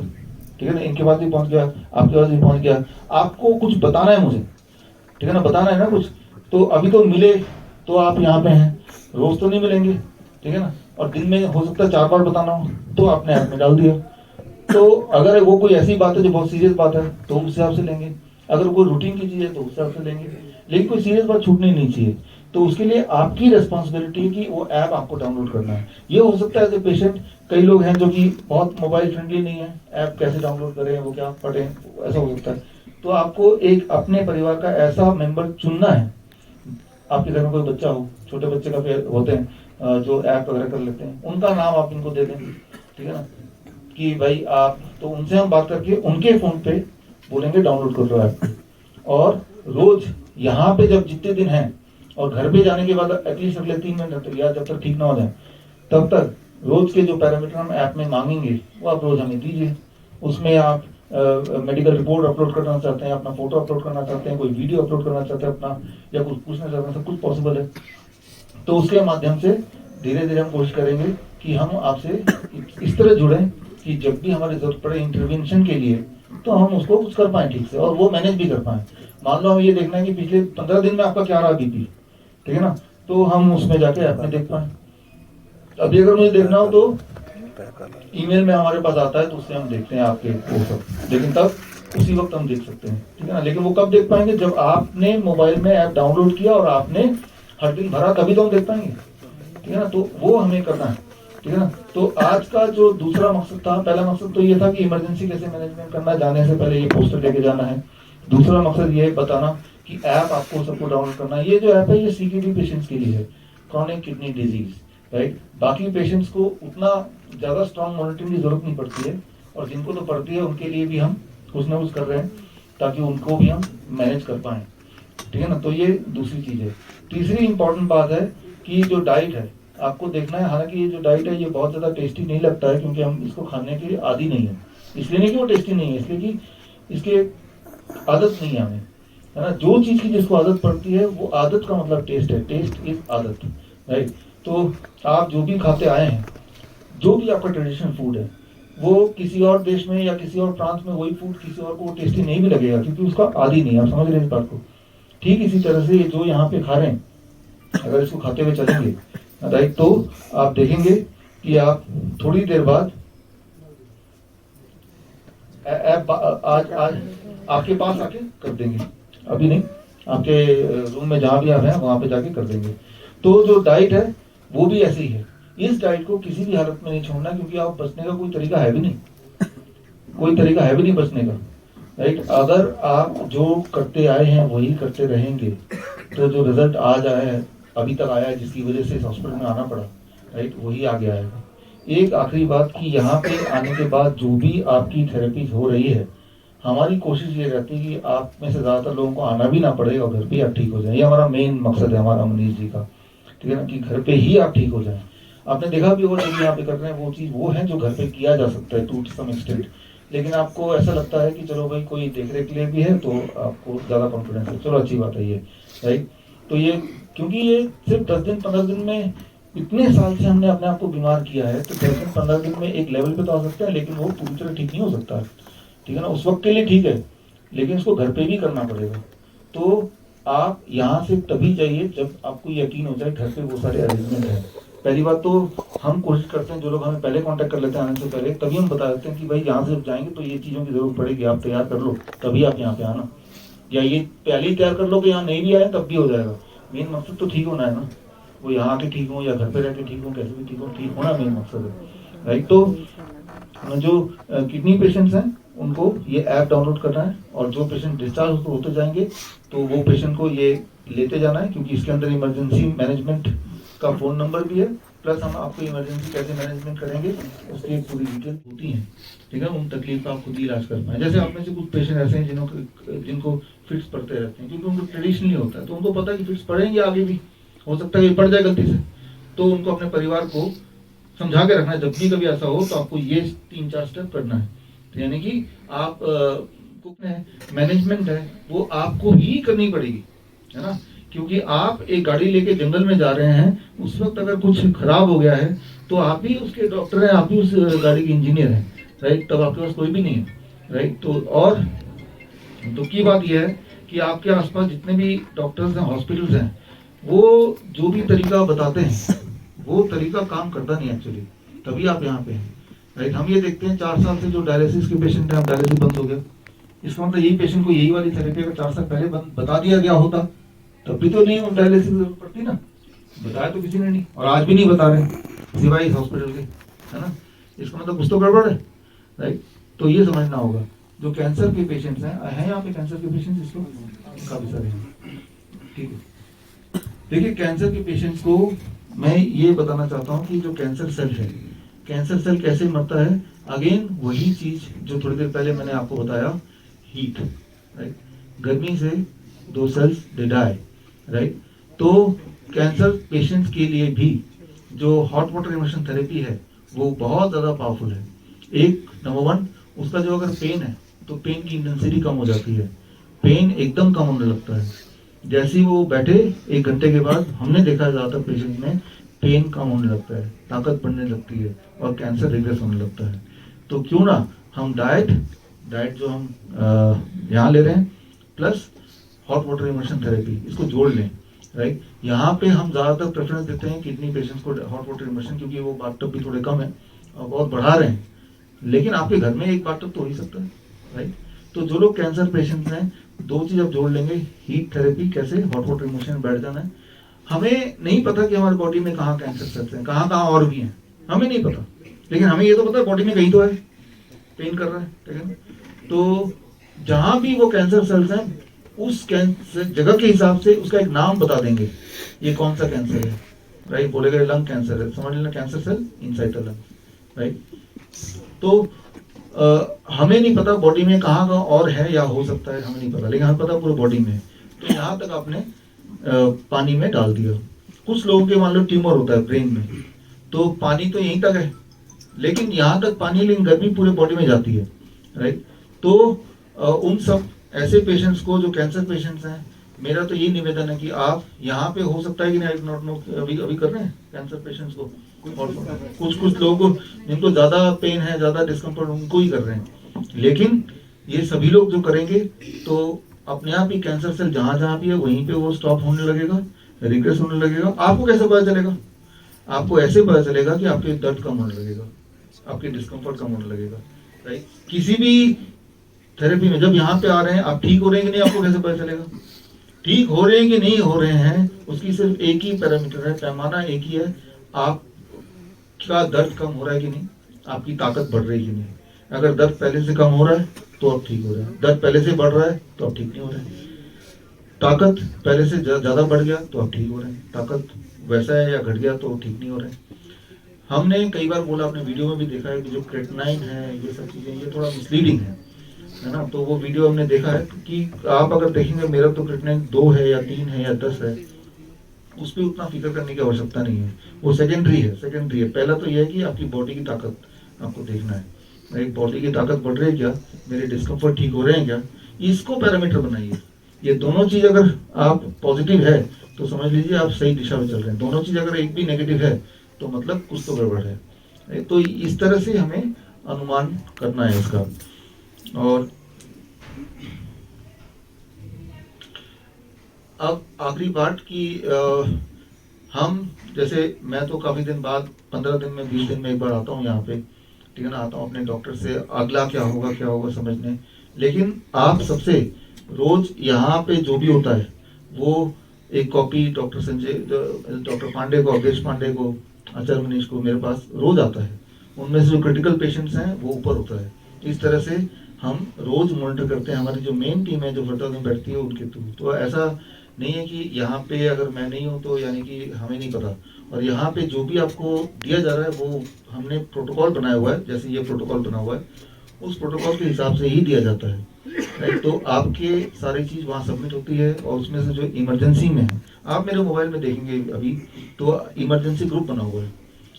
ठीक है ना, इनके पास भी पहुंच गया, आपके पास भी पहुंच गया। आपको कुछ बताना है मुझे, ठीक है ना, बताना है ना कुछ, तो अभी तो मिले तो आप यहाँ पे हैं, रोज तो नहीं मिलेंगे, ठीक है ना, और दिन में हो सकता है 4 बार बताना हो, तो आपने ऐप में डाल दिया। तो अगर वो कोई ऐसी बात है जो बहुत सीरियस बात है तो उस हिसाब से लेंगे, अगर कोई रूटीन की चीज है तो उस हिसाब से लेंगे, लेकिन कोई सीरियस बात छूटनी नहीं चाहिए। तो उसके लिए आपकी रेस्पॉन्सिबिलिटी है कि वो ऐप आपको डाउनलोड करना है। ये हो सकता है एज ए पेशेंट, कई लोग हैं जो कि बहुत मोबाइल फ्रेंडली नहीं है, ऐप कैसे डाउनलोड करें, वो क्या पढ़ें, ऐसा हो सकता है। तो आपको एक अपने परिवार का ऐसा मेंबर चुनना है, आपके घर में कोई बच्चा हो, छोटे बच्चे का होते हैं जो ऐप वगैरह कर लेते हैं, उनका नाम आप इनको दे दें, ठीक है ना, कि भाई आप, तो उनसे हम बात करके उनके फोन पे बोलेंगे डाउनलोड कर लो ऐप, और रोज यहाँ पे जब जितने दिन हैं और घर पे जाने के बाद एटलीस्ट अगले 3 महीने तक या जब तक ठीक ना हो जाए तब तक रोज के जो पैरामीटर हम ऐप में मांगेंगे वो आप रोज हमें दीजिए। उसमें आप मेडिकल रिपोर्ट अपलोड करना चाहते हैं, अपना फोटो अपलोड करना चाहते हैं, कोई वीडियो अपलोड करना चाहते हैं अपना, या कुछ पूछना चाहते हैं, सब कुछ पॉसिबल है। तो उसके माध्यम से धीरे धीरे हम कोशिश करेंगे कि हम आपसे इस तरह जुड़ें कि जब भी हमारी जरूरत पड़े इंटरवेंशन के लिए तो हम उसको कुछ कर पाए ठीक से, और वो मैनेज भी कर पाए। मान लो हमें ये देखना है कि पिछले 15 दिन में आपका क्या रहा बीपी, ठीक है ना, तो हम उसमें जाके ऐप में देख पाए। अभी अगर मुझे देखना हो तो ईमेल में हमारे पास आता है, तो उससे हम देखते हैं आपके वो सब, लेकिन तब उसी वक्त हम देख सकते हैं, ठीक है ना। लेकिन वो कब देख पाएंगे, जब आपने मोबाइल में ऐप डाउनलोड किया और आपने हर दिन भरा, तभी तो हम देख पाएंगे, ठीक है ना। तो वो हमें करना है, ठीक है ना। तो आज का जो दूसरा मकसद था, पहला मकसद तो ये था कि इमरजेंसी कैसे मैनेजमेंट करना है, जाने से पहले ये पोस्टर लेके जाना है। दूसरा मकसद ये बताना कि ऐप आपको सबको डाउनलोड करना है। ये जो ऐप है ये सीकेडी पेशेंट्स के लिए है, क्रॉनिक किडनी डिजीज, राइट। बाकी पेशेंट्स को उतना ज्यादा स्ट्रॉन्ग मॉनिटरिंग की जरूरत नहीं पड़ती है, और जिनको तो पड़ती है उनके लिए भी हम कुछ ना कुछ कर रहे हैं ताकि उनको भी हम मैनेज कर पाए, ठीक है ना। तो ये दूसरी चीज है। तीसरी इंपॉर्टेंट बात है कि जो डाइट है आपको देखना है। हालांकि ये जो डाइट है ये बहुत ज्यादा टेस्टी नहीं लगता है, क्योंकि हम इसको खाने के आदी नहीं है, इसलिए नहीं कि वो टेस्टी नहीं है, इसलिए कि इसके आदत नहीं है हमें, है ना। जो चीज की जिसको आदत पड़ती है वो आदत का मतलब टेस्ट है, टेस्ट इज आदत, राइट। तो आप जो भी खाते आए हैं, जो भी आपका ट्रेडिशनल फूड है, वो किसी और देश में या किसी और प्रांत में वही फूड किसी और को टेस्टी नहीं भी लगेगा, क्योंकि उसका आदी नहीं है। आप समझ रहे हैं इस बात को। ठीक इसी तरह से जो यहाँ पे खा रहे हैं, अगर इसको खाते हुए चलेंगे, राइट, तो आप देखेंगे कि आप थोड़ी देर बाद आज आपके पास आके कर देंगे, अभी नहीं, आपके रूम में जहां भी आप हैं वहां पे जाके कर देंगे। तो जो डाइट है वो भी ऐसी है। इस डाइट को किसी भी हालत में नहीं छोड़ना, क्योंकि आप बचने का कोई तरीका है भी नहीं, कोई तरीका है भी नहीं बचने का, राइट। अगर आप जो करते आए हैं वही करते रहेंगे तो जो रिजल्ट आज आया है, अभी तक आया है, जिसकी वजह से इस हॉस्पिटल में आना पड़ा, राइट, वही आगे आएगा। एक आखिरी बात कि यहाँ पे आने के बाद जो भी आपकी थेरेपी हो रही है, हमारी कोशिश ये रहती है कि आप में से ज्यादातर लोगों को आना भी ना पड़े और घर पे ही आप ठीक हो जाए। ये हमारा मेन मकसद है हमारा, मनीष जी का, ठीक है ना, कि घर पे ही आप ठीक हो जाए। आपने देखा भी होगा जो यहाँ पे कर रहे हैं वो चीज वो है जो घर पे किया जा सकता है टू सम एक्सटेंट, लेकिन आपको ऐसा लगता है कि चलो भाई कोई देख रेख के लिए भी है तो आपको ज्यादा कॉन्फिडेंस है, चलो अच्छी बात है ये, राइट। तो ये क्योंकि ये सिर्फ 10 दिन 15 दिन में, इतने साल से हमने अपने आप को बीमार किया है, तो 10 दिन 15 दिन में एक लेवल पे तो आ सकता है, लेकिन वो पूरी तरह ठीक नहीं हो सकता है, ठीक है ना। उस वक्त के लिए ठीक है, लेकिन इसको घर पे भी करना पड़ेगा। तो आप यहाँ से तभी जाइए जब आपको यकीन हो जाए घर पे वो सारे अरेंजमेंट है। पहली बात तो हम कोशिश करते हैं, जो लोग हमें पहले कांटेक्ट कर लेते हैं आने से पहले, तभी हम बता देते हैं कि भाई यहाँ से जब जाएंगे तो ये चीज़ों की जरूरत पड़ेगी, आप तैयार कर लो तभी आप यहाँ पे आना, या ये पहले ही तैयार कर लो कि यहाँ नहीं भी आए तब भी हो जाएगा। मेन मकसद तो ठीक होना है ना, वो यहाँ आके ठीक हो या घर पे रह के ठीक हो, कैसे भी ठीक हो, ठीक होना मेन मकसद है। राइट। तो जो किडनी पेशेंट्स हैं उनको ये ऐप डाउनलोड करना है, और जो पेशेंट डिस्चार्ज होते जाएंगे तो वो पेशेंट को ये लेते जाना है, क्योंकि इसके अंदर इमरजेंसी मैनेजमेंट का फ़ोन नंबर भी है, प्लस हम आपको इमरजेंसी कैसे मैनेजमेंट करेंगे उसकी एक पूरी डिटेल होती है, ठीक है। उन तकलीफ का आप खुद ही इलाज कर पाए। जैसे आप में से कुछ पेशेंट ऐसे हैं जिनको फिट्स पड़ते रहते हैं, क्योंकि उनको ट्रेडिशनली होता है, तो उनको पता है कि फिट्स पड़ेंगे, आगे भी हो सकता है कि पड़ जाए गलती से, तो उनको अपने परिवार को समझा के रखना है, जब भी कभी ऐसा हो तो आपको ये 3-4 स्टेप करना है। तो यानी कि आप मैनेजमेंट है वो आपको ही करनी पड़ेगी, है ना, क्योंकि आप एक गाड़ी लेके जंगल में जा रहे हैं, उस वक्त अगर कुछ खराब हो गया है तो आप ही उसके डॉक्टर हैं, आप ही उस गाड़ी के इंजीनियर हैं, राइट। तब आपके पास कोई भी नहीं है, राइट। तो और तो की बात यह है कि आपके आसपास जितने भी डॉक्टर्स हैं, हॉस्पिटल्स हैं, वो जो भी तरीका बताते हैं वो तरीका काम करता नहीं एक्चुअली, तभी आप यहाँ पे हैं, राइट। हम ये देखते हैं 4 साल से जो डायलिसिस के पेशेंट हैं, अब डायलिसिस बंद हो गया, इसका मतलब यही पेशेंट को यही वाली थेरेपी अगर 4 साल पहले बता दिया गया होता तब भी तो नहीं डायलिसिस जरूरत पड़ती ना, बताया तो किसी ने नहीं, और आज भी नहीं बता रहे सिवाय इस हॉस्पिटल के, है ना। इसका मतलब कुछ तो गड़बड़ है, राइट। तो ये समझना होगा। जो कैंसर के पेशेंट्स हैं यहाँ पे कैंसर के पेशेंट्स इसको काफी सारे हैं, ठीक है। देखिए कैंसर के पेशेंट्स को मैं ये बताना चाहता हूँ कि जो कैंसर सेल है, कैंसर सेल कैसे मरता है, अगेन वही चीज जो थोड़ी देर पहले मैंने आपको बताया, हीट, राइट। गर्मी से दो सेल्स दे डाई, राइट। तो कैंसर पेशेंट्स के लिए भी जो हॉट वाटर इमर्शन थेरेपी है वो बहुत ज़्यादा पावरफुल है। एक नंबर 1 उसका जो अगर पेन है तो पेन की इंटेंसिटी कम हो जाती है, पेन एकदम कम होने लगता है। जैसे ही वो बैठे 1 घंटे के बाद हमने देखा है ज़्यादातर पेशेंट में पेन कम होने लगता है, ताकत बढ़ने लगती है और कैंसर रिग्रेस होने लगता है। तो क्यों ना हम डाइट जो हम यहाँ ले रहे हैं plus hot water immersion therapy इसको जोड़ लें, राइट। यहाँ पे हम ज़्यादातर प्रेफरेंस देते हैं किडनी पेशेंट्स को हॉट वाटर इमर्शन, क्योंकि वो बाथटब भी थोड़े कम है और बहुत बढ़ा रहे हैं, लेकिन आपके घर में एक बाथटब तो हो ही सकता है, राइट। तो जो लोग कैंसर पेशेंट्स हैं 2 चीज़ आप जोड़ लेंगे, हीट थेरेपी कैसे, हॉट वाटर इमर्शन में बैठ जाना है। हमें नहीं पता कि हमारी बॉडी में कहाँ कैंसर सेल्स हैं, कहाँ कहाँ और भी हैं, हमें नहीं पता, लेकिन हमें ये तो पता है बॉडी में कहीं तो है, पेन कर रहा है, ठीक है। तो जहाँ भी वो कैंसर सेल्स हैं उस कैंसर जगह के हिसाब से उसका एक नाम बता देंगे, ये कौन सा कैंसर है, राइट। बोलेगा लंग कैंसर है, समझ लेना cancer cell inside the lung, right. तो हमें नहीं पता बॉडी में कहाँ कहाँ और है या हो सकता है, हमें नहीं पता, लेकिन हमें पता पूरे बॉडी में है। तो यहाँ तक आपने पानी में डाल दिया। कुछ लोगों के मान लो ट्यूमर होता है ब्रेन में, तो पानी तो यहीं तक है, लेकिन यहाँ तक पानी, लेकिन गर्मी पूरे बॉडी में जाती है, राइट। तो उन सब ऐसे पेशेंट्स को जो कैंसर पेशेंट्स हैं, मेरा तो ये निवेदन है कि आप यहाँ पे हो सकता है कि नहीं, नॉट नो अभी कर रहे हैं कैंसर पेशेंट्स को, और कुछ लोगों को जिनको ज़्यादा पेन है, ज़्यादा डिस्कम्फर्ट, उनको ही कर रहे हैं। लेकिन ये सभी लोग जो करेंगे तो अपने आप ही कैंसर सेल जहाँ जहाँ भी है वहीं पे वो स्टॉप होने लगेगा, रिग्रेस होने लगेगा। आपको कैसे पता चलेगा? आपको ऐसे पता चलेगा कि आपके दर्द कम होने लगेगा, आपके डिस्कम्फर्ट कम होने लगेगा, राइट। किसी भी थेरेपी में जब यहाँ पे आ रहे हैं आप ठीक हो रहे हैं कि नहीं, आपको कैसे पता चलेगा? ठीक हो रहे हैं कि नहीं हो रहे हैं, उसकी सिर्फ एक ही पैरामीटर है, पैमाना एक ही है, आपका दर्द कम हो रहा है कि नहीं, आपकी ताकत बढ़ रही है कि नहीं। अगर दर्द पहले से कम हो रहा है तो अब ठीक हो रहा है, दर्द पहले से बढ़ रहा है तो अब ठीक नहीं हो रहा है, ताकत पहले से ज़्यादा बढ़ गया तो अब ठीक हो रहे हैं, ताकत वैसा है या घट गया तो ठीक नहीं हो रहे हैं। हमने कई बार बोला, अपने वीडियो में भी देखा है कि जो क्रेटिनाइन है, ये सब चीज़ें, ये थोड़ा मिसलीडिंग है ना। तो वो वीडियो हमने देखा है कि आप अगर देखेंगे मेरा तो क्रेटिनाइन 2 है या 3 है या 10 है, उस पर उतना फिक्र करने की आवश्यकता नहीं है, वो सेकेंडरी है। पहला तो यह है कि आपकी बॉडी की ताकत आपको देखना है, मेरी बॉडी की ताकत बढ़ रही है क्या, मेरे डिस्कम्फर्ट ठीक हो रहे हैं क्या, इसको पैरामीटर बनाइए। ये दोनों चीज़ अगर आप पॉजिटिव है तो समझ लीजिए आप सही दिशा में चल रहे हैं। दोनों चीज़ अगर एक भी नेगेटिव है तो मतलब कुछ तो गड़बड़ है। तो इस तरह से हमें अनुमान करना है इसका। और अब आखिरी बात कि हम जैसे मैं तो काफ़ी दिन बाद 15 दिन में 20 दिन में एक बार आता हूँ यहाँ पे, ठीक है ना, आता हूँ अपने डॉक्टर से अगला क्या होगा समझने। लेकिन आप सबसे रोज यहाँ पे जो भी होता है वो एक कॉपी डॉक्टर पांडे को, अवधेश पांडे को, आचार्य मनीष को मेरे पास रोज आता है, उनमें से जो क्रिटिकल पेशेंट्स हैं वो ऊपर होता है। इस तरह से हम रोज मॉनिटर करते हैं, हमारी जो मेन टीम है जो फ्रंट में बैठती है उनके थ्रू। तो ऐसा नहीं है कि यहाँ पे अगर मैं नहीं हूँ तो यानी कि हमें नहीं पता। और यहाँ पे जो भी आपको दिया जा रहा है वो हमने प्रोटोकॉल बनाया हुआ है, जैसे ये प्रोटोकॉल बना हुआ है उस प्रोटोकॉल के हिसाब से ही दिया जाता है, राइट। तो आपके सारी चीज़ वहाँ सबमिट होती है और उसमें से जो इमरजेंसी में है, आप मेरे मोबाइल में देखेंगे अभी तो इमरजेंसी ग्रुप बना हुआ है।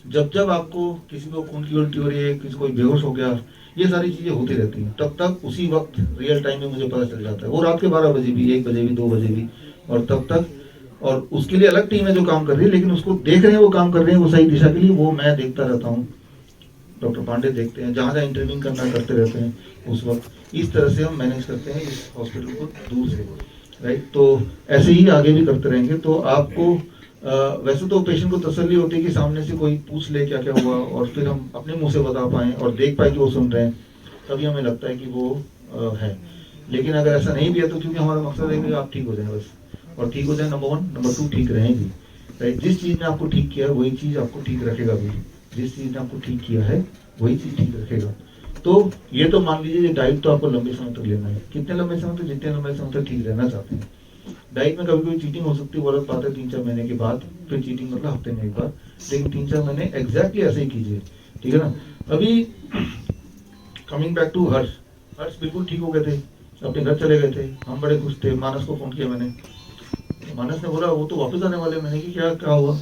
जब जब आपको किसी को खून की उल्टी हो रही है, किसी कोई बेहोश हो गया, ये सारी चीज़ें होती रहती हैं, तब तक उसी वक्त रियल टाइम में मुझे पता चल जाता है। वो रात के 12 बजे भी, 1 बजे भी, 2 बजे भी, और तब तक और उसके लिए अलग टीम है जो काम कर रही है, लेकिन उसको देख रहे हैं वो काम कर रहे हैं वो सही दिशा के लिए, वो मैं देखता रहता हूँ, डॉक्टर पांडे देखते हैं, जहाँ जहाँ इंटरव्यू करना करते रहते हैं उस वक्त। इस तरह से हम मैनेज करते हैं इस हॉस्पिटल को दूर से, राइट। तो ऐसे ही आगे भी करते रहेंगे। तो आपको वैसे तो पेशेंट को तसल्ली होती है कि सामने से कोई पूछ ले क्या क्या हुआ और फिर हम अपने मुंह से बता पाएँ और देख पाए कि वो सुन रहे हैं, तभी हमें लगता है कि वो है। लेकिन अगर ऐसा नहीं भी है तो क्योंकि हमारा मकसद है कि आप ठीक हो जाए बस, और ठीक हो जाए नंबर 1, नंबर 2 ठीक रहें भी, राइट। जिस चीज़ ने आपको ठीक किया है वही चीज़ आपको ठीक रखेगा भी, जिस चीज़ ने आपको ठीक किया है वही चीज़ ठीक रखेगा। तो ये तो मान लीजिए डाइट तो आपको लंबे समय तक लेना है। कितने लंबे समय तक? जितने लंबे समय तक ठीक रहना चाहते हैं। डाइट में कभी कभी चीटिंग हो सकती है, वो अलग बात है, 3-4 महीने के बाद, फिर चीटिंग मतलब हफ्ते में एक बार, लेकिन 3-4 महीने एग्जैक्टली ऐसे ही कीजिए, ठीक है ना। अभी कमिंग बैक टू हर्ष, हर्ष बिल्कुल ठीक हो गए थे, अपने घर चले गए थे, हम बड़े खुश थे। मानस को फ़ोन किया मैंने, मानस ने बोला वो तो वापस आने वाले। मैंने कि क्या क्या हुआ,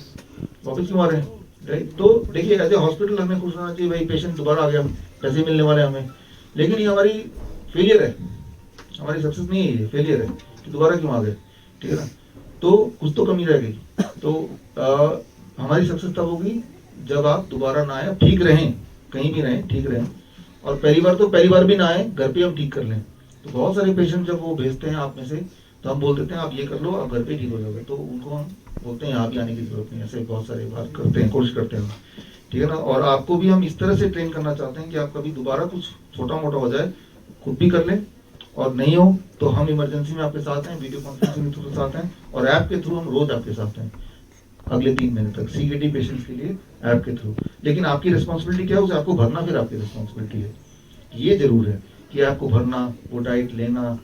वापस क्यों आ रहे हैं, राइट। तो देखिए एज ए हॉस्पिटल हमें खुश होना चाहिए, भाई पेशेंट दोबारा आ गया, पैसे मिलने वाले हमें। लेकिन ये हमारी फेलियर है, हमारी सक्सेस नहीं है, ये फेलियर है कि दोबारा क्यों आ गए, ठीक है ना। तो कुछ तो कमी रह गई। तो हमारी सक्सेस तब होगी जब आप दोबारा ना आए, ठीक रहें, कहीं भी रहें ठीक रहें, और पहली बार तो पहली बार भी ना आए, घर पे हम ठीक कर लें। तो बहुत सारे पेशेंट जब वो भेजते हैं आप में से, तो हम बोल देते हैं आप ये कर लो, आप घर पे ठीक हो जाओगे, तो उनको हम बोलते हैं यहाँ भी आने की जरूरत नहीं। ऐसे बहुत सारे बार करते हैं, कोशिश करते हैं, ठीक है ना। और आपको भी हम इस तरह से ट्रेन करना चाहते हैं कि आप कभी दोबारा कुछ छोटा मोटा हो जाए खुद भी कर लें, और नहीं हो तो हम इमरजेंसी में आपके साथ हैं, वीडियो कॉन्फ्रेंसिंग के थ्रू साथ हैं, और ऐप के थ्रू हम रोज आपके साथ हैं अगले 3 महीने तक CKD पेशेंट्स के लिए ऐप के थ्रू। लेकिन आपकी रिस्पॉन्सिबिलिटी क्या है, उसे आपको भरना फिर आपकी रिस्पॉन्सिबिलिटी है। ये जरूर है कि आपको भरना, वो डाइट लेना,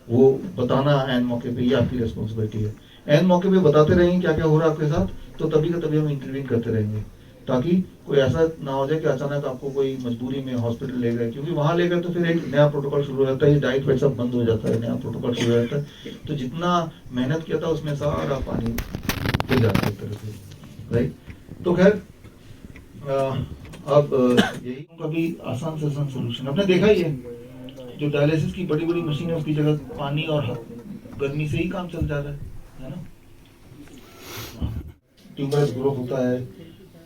वो बताना एन मौके पे, ये आपकी रिस्पॉन्सिबिलिटी है। एन मौके पे बताते रहेंगे क्या क्या हो रहा है आपके साथ, तो तभी का तभी हम इंटरवीन करते रहेंगे, ताकि कोई ऐसा ना हो जाए कि अचानक आपको कोई मजबूरी में हॉस्पिटल ले गए, क्योंकि वहाँ ले गए तो फिर एक नया प्रोटोकॉल शुरू हो जाता है, ये डाइट वाइट सब बंद हो जाता है, नया प्रोटोकॉल शुरू हो जाता है। तो जितना मेहनत किया था उसमें सारा पानी गिर जाता है एक तरह से, राइट। तो खैर अब यही कभी आसान से आसान सोल्यूशन आपने देखा ही है, जो डायलिसिस की बड़ी बड़ी मशीन है उसकी जगह पानी और गर्मी से ही काम चल जा रहा है ना। ट्यूमरस ग्रोथ होता है,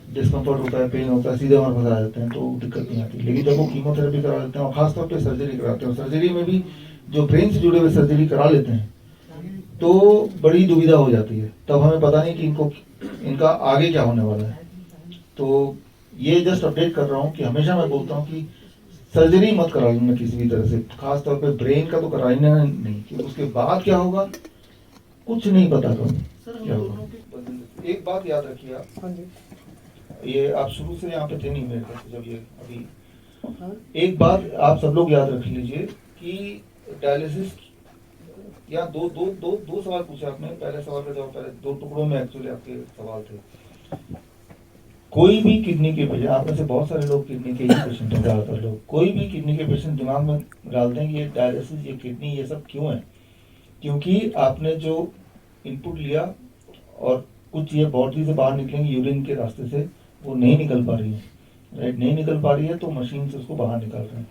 डिस्कम्फर्ट होता है, पेन होता है, सीधे हमारे पास आ जाते हैं, तो दिक्कत नहीं आती। लेकिन जब वो कीमोथेरेपी करा लेते हैं और खासतौर पे सर्जरी कराते हैं, और सर्जरी में भी जो ब्रेन से जुड़े हुए सर्जरी करा लेते हैं, तो बड़ी दुविधा हो जाती है। तब हमें पता नहीं कि इनका आगे क्या होने वाला है। तो ये जस्ट अपडेट कर रहा हूँ कि हमेशा मैं बोलता हूँ कि सर्जरी मत करा लेना किसी भी तरह से, खासतौर पे ब्रेन का तो कराना नहीं, क्योंकि उसके बाद क्या होगा कुछ नहीं पता कब क्या होगा। एक बात याद रखिए आप, ये आप शुरू से यहाँ पे थे नहीं मेरे पास जब ये अभी, एक बात आप सब लोग याद रख लीजिए कि डायलिसिस या दो सवाल पूछे आपने। पहले सवाल का जवाब, पहले 2 टुकड़ों में एक्चुअली आपके सवाल थे। कोई भी किडनी के पेशेंट, आप में से बहुत सारे लोग किडनी के ही पेशेंट हैं, ज़्यादातर लोग, कोई भी किडनी के पेशेंट दिमाग में डालते हैं कि ये डायलिसिस, ये किडनी, ये सब क्यों है? क्योंकि आपने जो इनपुट लिया और कुछ चीज़ें बॉडी से बाहर निकलेंगी यूरिन के रास्ते से, वो नहीं निकल पा रही है, राइट। नहीं निकल पा रही है तो मशीन से उसको बाहर निकाल रहे हैं।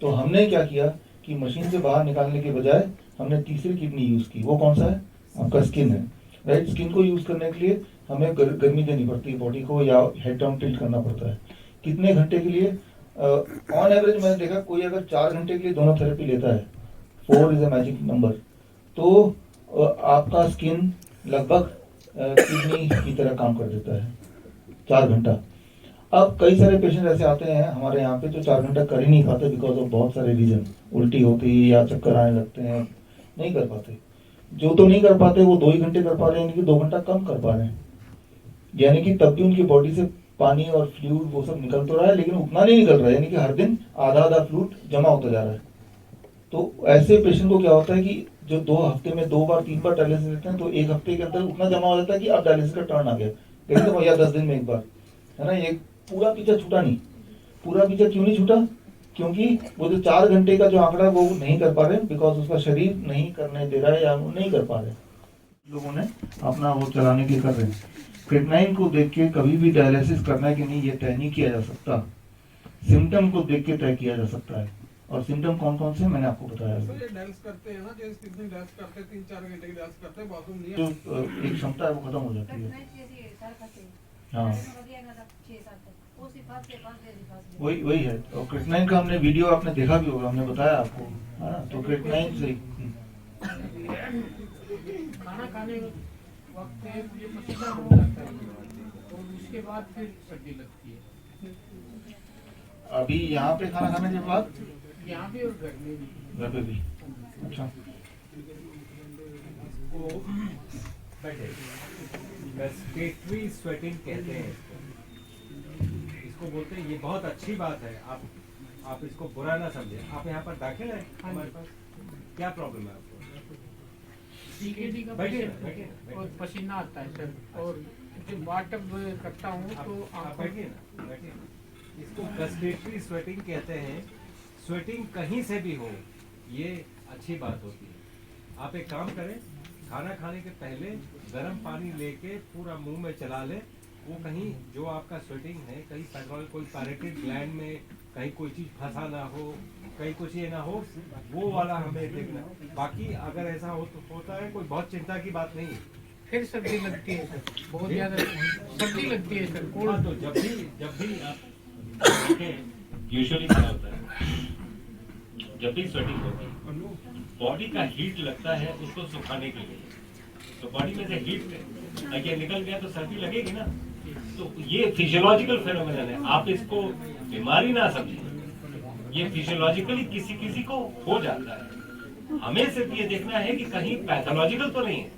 तो हमने क्या किया कि मशीन से बाहर निकालने के बजाय हमने तीसरी किडनी यूज़ की। वो कौन सा है? आपका स्किन है, राइट। स्किन को यूज़ करने के लिए हमें गर्मी देनी पड़ती है बॉडी को, या हेड डाउन टिल्ट करना पड़ता है। कितने घंटे के लिए? ऑन एवरेज मैंने देखा कोई अगर 4 घंटे के लिए दोनों थेरेपी लेता है, 4 इज अ मैजिक नंबर, तो आपका स्किन लगभग किडनी की तरह काम कर देता है 4 घंटा। अब कई सारे पेशेंट ऐसे आते हैं हमारे यहाँ पे जो 4 घंटा कर ही नहीं पाते, बिकॉज ऑफ बहुत सारे रीजन, उल्टी होती है या चक्कर आने लगते हैं, नहीं कर पाते। जो तो नहीं कर पाते वो 2 ही घंटे कर पा रहे हैं, यानी कि 2 घंटा कम कर पा रहे हैं, यानी कि तब भी उनकी बॉडी से पानी और फ्लूइड वो सब निकल तो रहा है, लेकिन उतना नहीं निकल रहा है, यानी कि हर दिन आधा आधा फ्लूइड जमा होता जा रहा है। तो ऐसे पेशेंट को क्या होता है कि जो 2 हफ्ते में 2 बार 3 बार डायलिसिस लेते हैं, तो 1 हफ्ते के अंदर उतना जमा हो जाता है कि अब डायलिसिस का टर्न आ गया, लेकिन तो भैया 10 दिन में एक बार, है ना। ये पूरा पीछा छूटा नहीं। पूरा पीछा क्यों नहीं छूटा? क्योंकि वो जो 4 घंटे का जो आंकड़ा वो नहीं कर पा रहे, बिकॉज उसका शरीर नहीं करने दे रहा है या वो नहीं कर पा रहे। लोगों ने अपना वो चलाने के कर रहे हैं। क्रिएटिनिन को देख के कभी भी डायलिसिस करना है कि नहीं, ये तय नहीं किया जा सकता। सिम्टम को देख के तय किया जा सकता है, और सिम्टम कौन कौन से मैंने आपको बताया। ये डांस करते हैं ना, जैसे कितने डांस करते हैं, 3-4 घंटे की डांस करते हैं, बाथरूम नहीं जो है। एक क्षमता है वो खत्म हो जाती है। हाँ, वही है। और क्रिएटिनिन का हमने वीडियो आपने देखा भी होगा, हमने बताया आपको, है ना। तो क्रिएटिनिन से खाना खाने वक्त मुझे पसीना होने लगता है और उसके बाद फिर सर्दी लगती है। अभी यहाँ पे खाना खाने के बाद यहाँ भी और घर में भी। घर पे भी। अच्छा, रेस्पिरेटरी स्वेटिंग कहते हैं इसको बोलते हैं। ये बहुत अच्छी बात है, आप इसको बुरा ना समझे। आप यहाँ पर दाखिल है हमारे पास, क्या प्रॉब्लम है आपको? सीकेडी का बैठिए पेशेंट बैठिए है और पसीना आता है सर, और जब वाटअप करता हूँ तो आप बैठिए ना, बैठिए। इसको रेस्पिरेटरी स्वेटिंग कहते हैं। स्वेटिंग कहीं से भी हो, ये अच्छी बात होती है। आप एक काम करें, खाना खाने के पहले गर्म पानी लेके पूरा मुंह में चला लें। वो कहीं जो आपका स्वेटिंग है, कहीं पैथोलॉजी कोई पैरेटिक ग्लैंड में कहीं कोई चीज फंसा ना हो, कहीं कुछ ये ना हो, वो वाला हमें देखना। बाकी अगर ऐसा होता है, कोई बहुत चिंता की बात नहीं है। फिर सर्दी लगती है सर, बहुत ज्यादा सर्दी लगती है सर। हाँ, तो जब भी आप देखें, यूजुअली क्या होता है, जब भी स्वेटिंग होती है, बॉडी का हीट लगता है उसको सुखाने के लिए। तो बॉडी में से हीट अगर निकल गया तो सर्दी लगेगी ना। तो ये फिजियोलॉजिकल फेनोमेनन है, आप इसको बीमारी ना समझिए। ये फिजियोलॉजिकली किसी किसी को हो जाता है। हमें सिर्फ ये देखना है कि कहीं पैथोलॉजिकल तो नहीं है,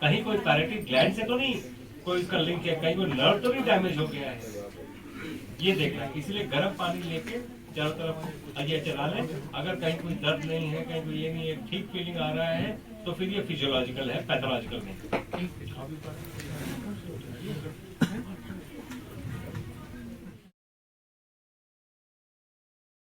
कहीं कोई पैरेटिक ग्लैंड से तो नहीं कोई इसका लिंक है, कहीं कोई नर्व तो नहीं डैमेज हो गया है, ये देखना है। इसलिए गर्म पानी लेके चारों तरफ अजय चला लें। अगर कहीं कोई दर्द नहीं है, कहीं कोई ये नहीं है, ठीक फीलिंग आ रहा है, तो फिर ये फिजियोलॉजिकल है, पैथोलॉजिकल नहीं।